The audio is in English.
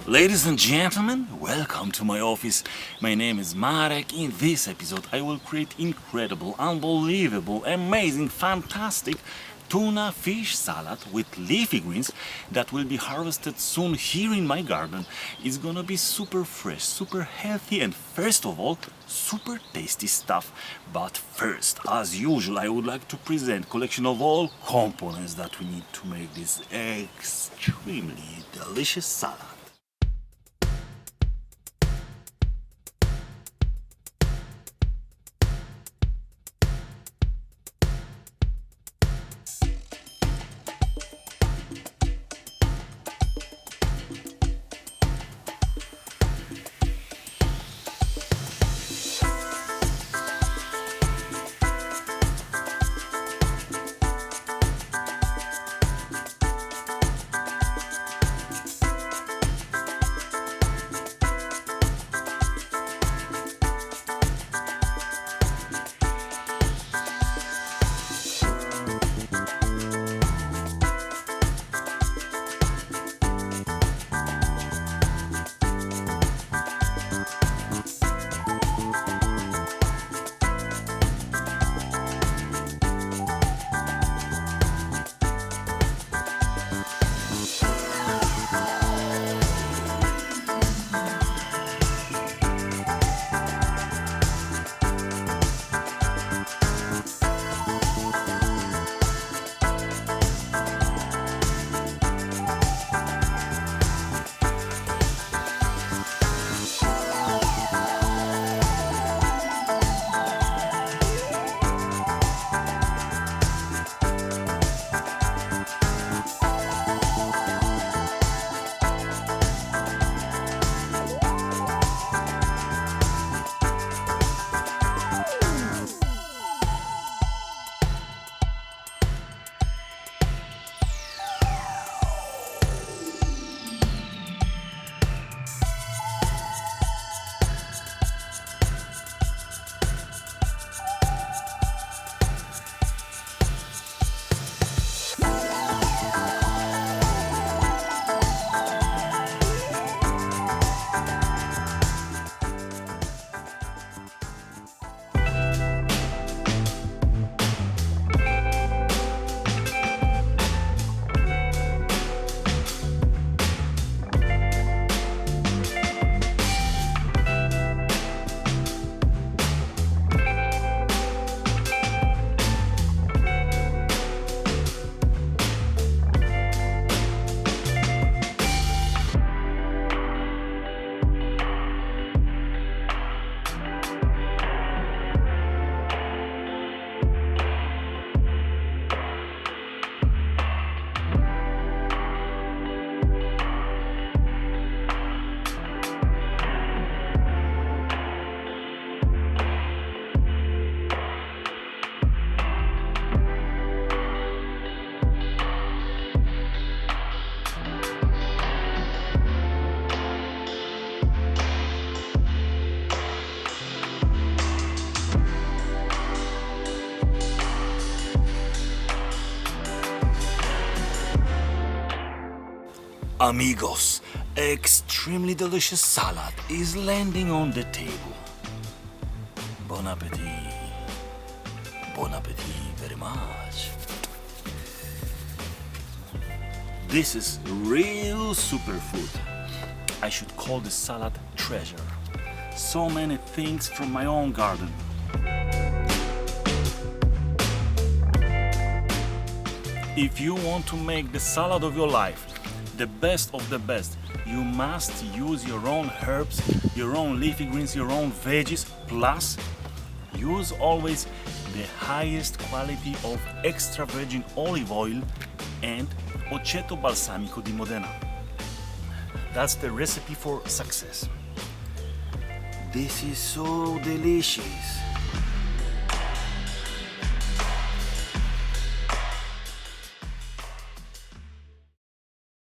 Ladies and gentlemen, welcome to my office. My name is Marek. In this episode, I will create incredible, unbelievable, amazing, fantastic tuna fish salad with leafy greens that will be harvested soon here in my garden. It's gonna be super fresh, super healthy, and first of all, super tasty stuff. But first, as usual, I would like to present collection of all components that we need to make this extremely delicious salad. Amigos, extremely delicious salad is landing on the table. Bon appetit. Bon appetit very much. This is real superfood. I should call this salad treasure. So many things from my own garden. If you want to make the salad of your life, the best of the best, you must use your own herbs, your own leafy greens, your own veggies, plus use always the highest quality of extra virgin olive oil and aceto balsamico di Modena. That's the recipe for success. This is so delicious.